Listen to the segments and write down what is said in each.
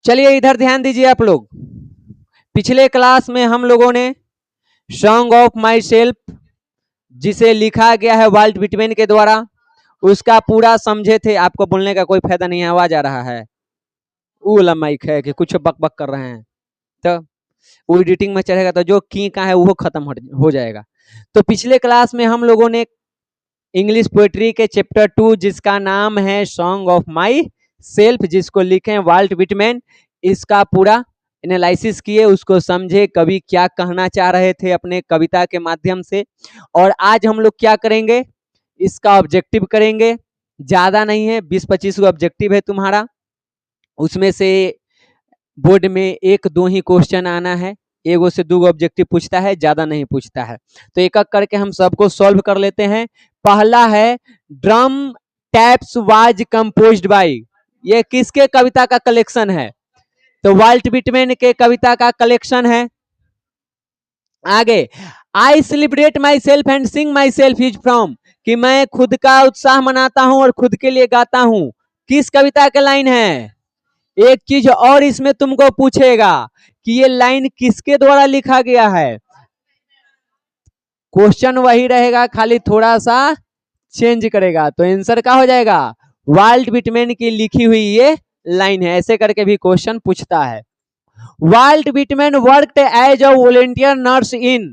चलिए इधर ध्यान दीजिए आप लोग। पिछले क्लास में हम लोगों ने सॉन्ग ऑफ माई सेल्फ जिसे लिखा गया है वाल्ट विटमैन के द्वारा उसका पूरा समझे थे। आपको बोलने का कोई फायदा नहीं है, आवाज आ रहा है, वो वाला माइक है कि कुछ बक बक कर रहे हैं तो वो एडिटिंग में चढ़ेगा तो जो की का है वो खत्म हो जाएगा। तो पिछले क्लास में हम लोगों ने इंग्लिश पोएट्री के चैप्टर 2 जिसका नाम है सॉन्ग ऑफ माई सेल्फ जिसको लिखे वाल्ट विटमैन, इसका पूरा एनालिसिस किए, उसको समझे कवि क्या कहना चाह रहे थे अपने कविता के माध्यम से। और आज हम लोग क्या करेंगे, इसका ऑब्जेक्टिव करेंगे। ज्यादा नहीं है, 20-25 ऑब्जेक्टिव है तुम्हारा, उसमें से बोर्ड में 1-2 ही क्वेश्चन आना है, 1 से 2 ऑब्जेक्टिव पूछता है, ज्यादा नहीं पूछता है। तो एक एक करके हम सबको सॉल्व कर लेते हैं। पहला है drum taps was composed bye, ये किसके कविता का कलेक्शन है? तो वाल्ट विटमैन के कविता का कलेक्शन है। आगे I celebrate my self and Singh my self is from, कि मैं खुद का उत्साह मनाता हूं और खुद के लिए गाता हूं, किस कविता के लाइन है? एक चीज और इसमें तुमको पूछेगा कि ये लाइन किसके द्वारा लिखा गया है। क्वेश्चन वही रहेगा, खाली थोड़ा सा चेंज करेगा, तो आंसर क्या हो जाएगा? वाल्ट विटमैन की लिखी हुई ये लाइन है। ऐसे करके भी क्वेश्चन पूछता है। Walt Whitman worked as a volunteer nurse in,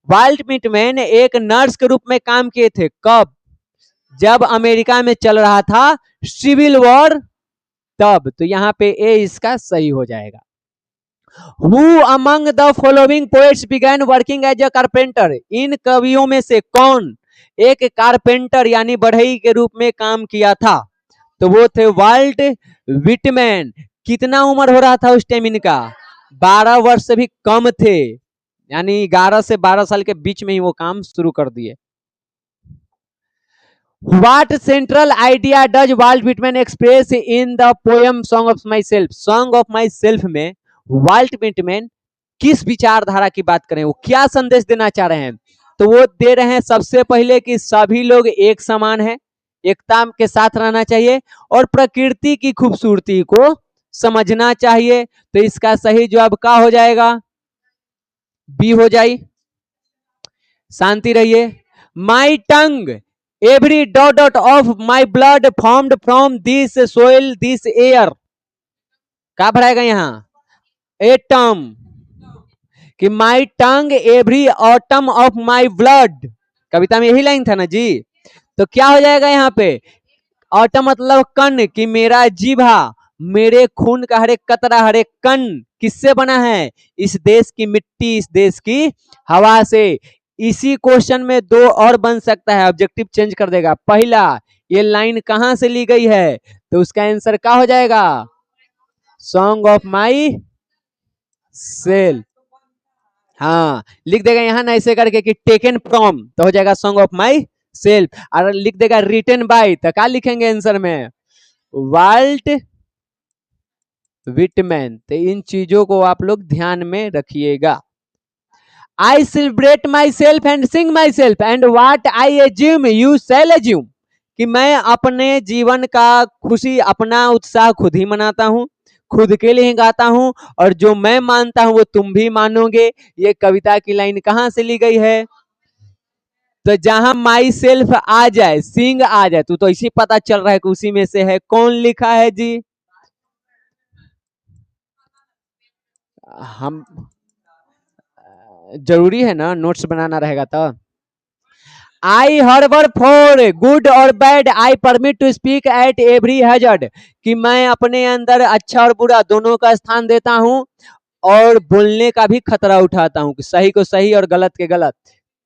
Walt Whitman एक नर्स के रूप में काम किए थे। कब? जब अमेरिका में चल रहा था सिविल वॉर, तब। तो यहाँ पे ए इसका सही हो जाएगा। Who among the following poets began working as a carpenter, इन कवियों में से कौन एक कारपेंटर यानी बढ़ई के रूप में काम किया था? तो वो थे वाल्ट विटमैन। कितना उम्र हो रहा था उस टाइम इनका? 12 वर्ष से भी कम थे, यानी 11 से 12 साल के बीच में ही वो काम शुरू कर दिए। What central idea does Walt Whitman express in the poem Song of Myself? Song of Myself में वाल्ट विटमैन किस विचारधारा की बात करें, वो क्या संदेश देना चाह रहे हैं? तो वो दे रहे हैं सबसे पहले कि सभी लोग एक समान है, एकता के साथ रहना चाहिए और प्रकृति की खूबसूरती को समझना चाहिए। तो इसका सही जवाब क्या हो जाएगा? बी हो जाए। शांति रहिए। My tongue every dot of my blood formed from this soil this air, क्या भराएगा यहाँ? एटम, कि my tongue every atom of my blood, कविता में यही लाइन था ना जी। तो क्या हो जाएगा यहाँ पे? ऑटम मतलब कण, कि मेरा जीभा मेरे खून का हर एक कतरा हर एक कण किससे बना है? इस देश की मिट्टी, इस देश की हवा से। इसी क्वेश्चन में 2 और बन सकता है, ऑब्जेक्टिव चेंज कर देगा। पहला, ये लाइन कहां से ली गई है? तो उसका आंसर क्या हो जाएगा? Song of my self. हाँ, लिख देगा यहाँ ना ऐसे करके कि टेकन फ्रॉम, तो हो जाएगा सॉन्ग ऑफ माई सेल्फ। और लिख देगा रिटन बाय, तो क्या लिखेंगे आंसर में? Walt Whitman. तो इन चीजों को आप लोग ध्यान में रखिएगा। I celebrate myself and sing myself and what I assume you shall assume, कि मैं अपने जीवन का खुशी, अपना उत्साह खुद ही मनाता हूँ, खुद के लिए गाता हूँ और जो मैं मानता हूँ वो तुम भी मानोगे। ये कविता की लाइन कहाँ से ली गई है? तो जहां माई सेल्फ आ जाए, सिंग आ जाए, तो इसी पता चल रहा है कि उसी में से है। कौन लिखा है जी? हम जरूरी है ना, नोट्स बनाना रहेगा तो। I harbour for good or bad, I permit to speak at every hazard, कि मैं अपने अंदर अच्छा और बुरा दोनों का स्थान देता हूं और बोलने का भी खतरा उठाता हूं, कि सही को सही और गलत के गलत।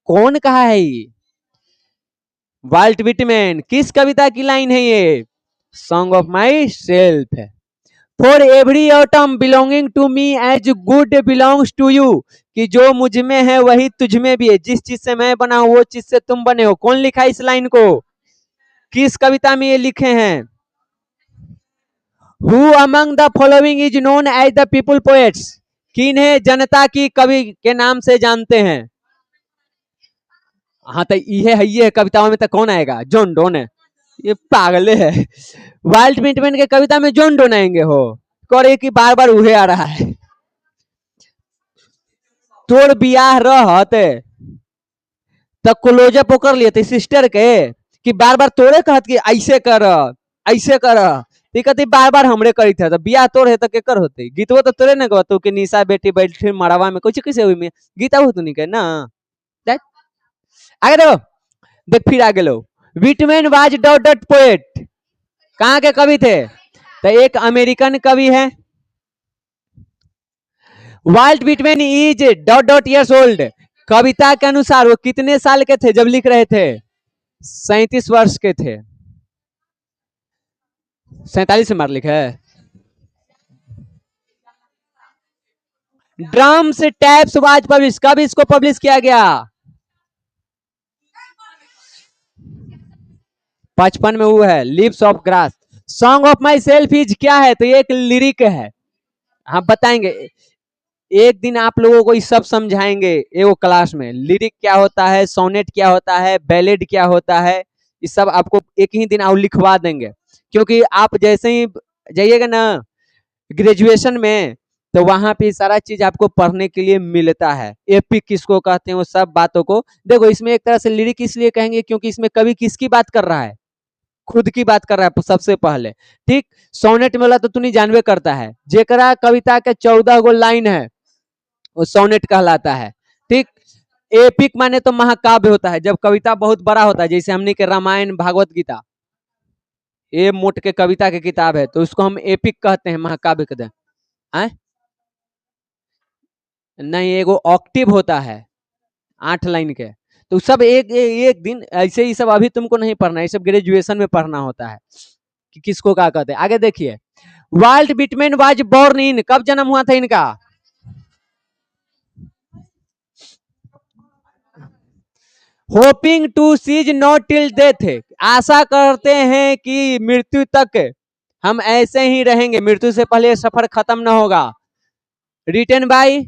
कौन कहा है ये? Walt Whitman. किस कविता की लाइन है ये? सॉन्ग ऑफ माई सेल्फ है। For every atom belonging to me as good belongs to you, कि जो मुझ में है वही तुझ में भी है, जिस चीज से मैं बना हूं वो चीज से तुम बने हो। कौन लिखा इस लाइन को? किस कविता में ये लिखे हैं? Who among the following is known as the people poets, किन्हें जनता की कवि के नाम से जानते हैं? हाँ, तो ये कविताओं में तो कौन आएगा? जॉन डोन है। ये पागले है। वाल्ट विटमैन के कविता में जॉन डोन आएंगे हो? करे कि बार बार उहे आ रहा है। तोर बियाह रहत तो क्लोजअप कर लिए सिस्टर के कि बार बार तोरे कहत कि ऐसे कर ऐसे कर, कहती बार बार हमरे करी थे तो बियाह तोर है तो केकर होते, गीतवा तो तोरे न गो कि निशा बेटी बैठी मड़ावा में कुछ कैसे हुई में गीता हो तू नहीं कह ना। आगे देखो, देख फिर आगे लो, Whitman was dot dot poet, कहाँ के कवि थे, तो एक अमेरिकन कवि है। Walt Whitman is dot dot years old, कविता के अनुसार वो कितने साल के थे जब लिख रहे थे, 37 वर्ष के थे। 47 से मार लिखा है। ड्रम्स टैप्स वाज पब्लिश, कब इसको पब्लिश किया गया, 55 में वो है leaves of grass. Song of my self is क्या है, तो ये एक लिरिक है, हम बताएंगे एक दिन आप लोगों को ये सब समझाएंगे एगो क्लास में, लिरिक क्या होता है, सोनेट क्या होता है, बैलेड क्या होता है, ये सब आपको एक ही दिन आप लिखवा देंगे। क्योंकि आप जैसे ही जाइएगा ना ग्रेजुएशन में तो वहां पे सारा चीज आपको पढ़ने के लिए मिलता है, एपिक किसको कहते हैं वो सब बातों को। देखो इसमें एक तरह से लिरिक इसलिए कहेंगे क्योंकि इसमें कवि किसकी बात कर रहा है, खुद की बात कर रहा है सबसे पहले, ठीक। सोनेट में वाला तो तू नहीं जानवे करता है, जेकरा कविता के 14 गो लाइन है वो सोनेट कहलाता है, ठीक। एपिक माने तो महाकाव्य होता है, जब कविता बहुत बड़ा होता है, जैसे हमने के रामायण भागवत गीता ये मोट के कविता के किताब है तो उसको हम एपिक कहते हैं, महाकाव्य कहते हैं। नहीं एगो ऑक्टिव होता है 8 लाइन के, तो सब एक दिन ऐसे ही सब अभी तुमको नहीं पढ़ना, ये सब ग्रेजुएशन में पढ़ना होता है कि किसको क्या कहते हैं। आगे देखिए, Walt Whitman was born in, कब जन्म हुआ था इनका, hoping to cease not till death, आशा करते हैं कि मृत्यु तक हम ऐसे ही रहेंगे, मृत्यु से पहले सफर खत्म न होगा। Written by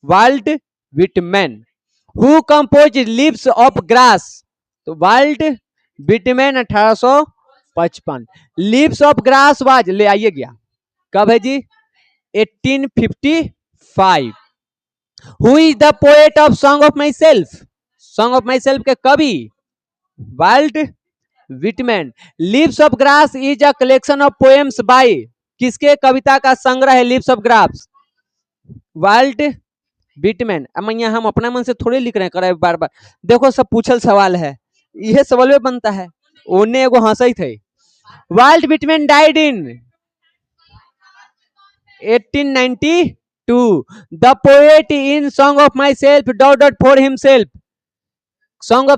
Walt Whitman. Who compose leaves of grass, तो Walt Whitman 1855। Leaves of grass was, ले आइए गया कब है जी, 1855। Who is the poet of song of myself, song of myself के कवि Walt Whitman. Leaves of grass is a collection of poems by, किसके कविता का संग्रह है leaves of grass, Walt Whitman. अब यहाँ हम अपना मन से थोड़े लिख रहे हैं बार बार, देखो सब पूछल सवाल है, यह सवाल में बनता है, ओने एगो हंसा ही थे। Walt Whitman died in 1892। The poet in song of myself dot dot for himself, song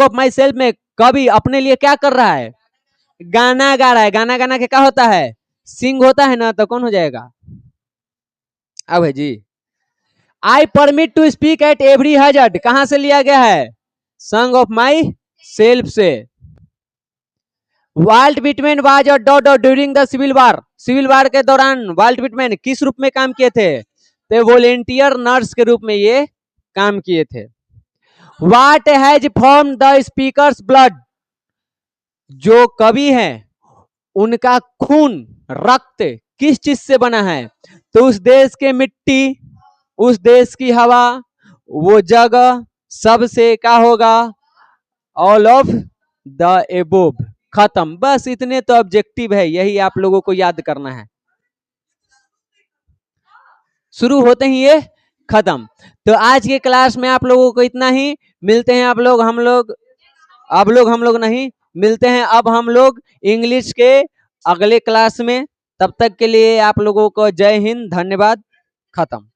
of myself में कवि अपने लिए क्या कर रहा है, गाना गा रहा है। गाना गाना के क्या होता है, सिंग होता है ना, तो कौन हो जाएगा, अब है जी। I permit to speak at every hazard, कहां से लिया गया है, सॉन्ग ऑफ माई सेल्फ से। Walt Whitman was a dot dot during the civil war, civil war के दौरान वाल्ट विटमैन किस रूप में काम किए थे, तो वॉलेंटियर नर्स के रूप में ये काम किए थे। What has form the speakers blood, जो कवि है उनका खून रक्त किस चीज से बना है, तो उस देश के मिट्टी, उस देश की हवा, वो जगह, सबसे क्या होगा, ऑल ऑफ द एबोव, खत्म। बस इतने तो ऑब्जेक्टिव है, यही आप लोगों को याद करना है, शुरू होते ही ये खत्म। तो आज के क्लास में आप लोगों को इतना ही, मिलते हैं आप लोग हम लोग नहीं मिलते हैं अब हम लोग इंग्लिश के अगले क्लास में। तब तक के लिए आप लोगों को जय हिंद, धन्यवाद, खत्म।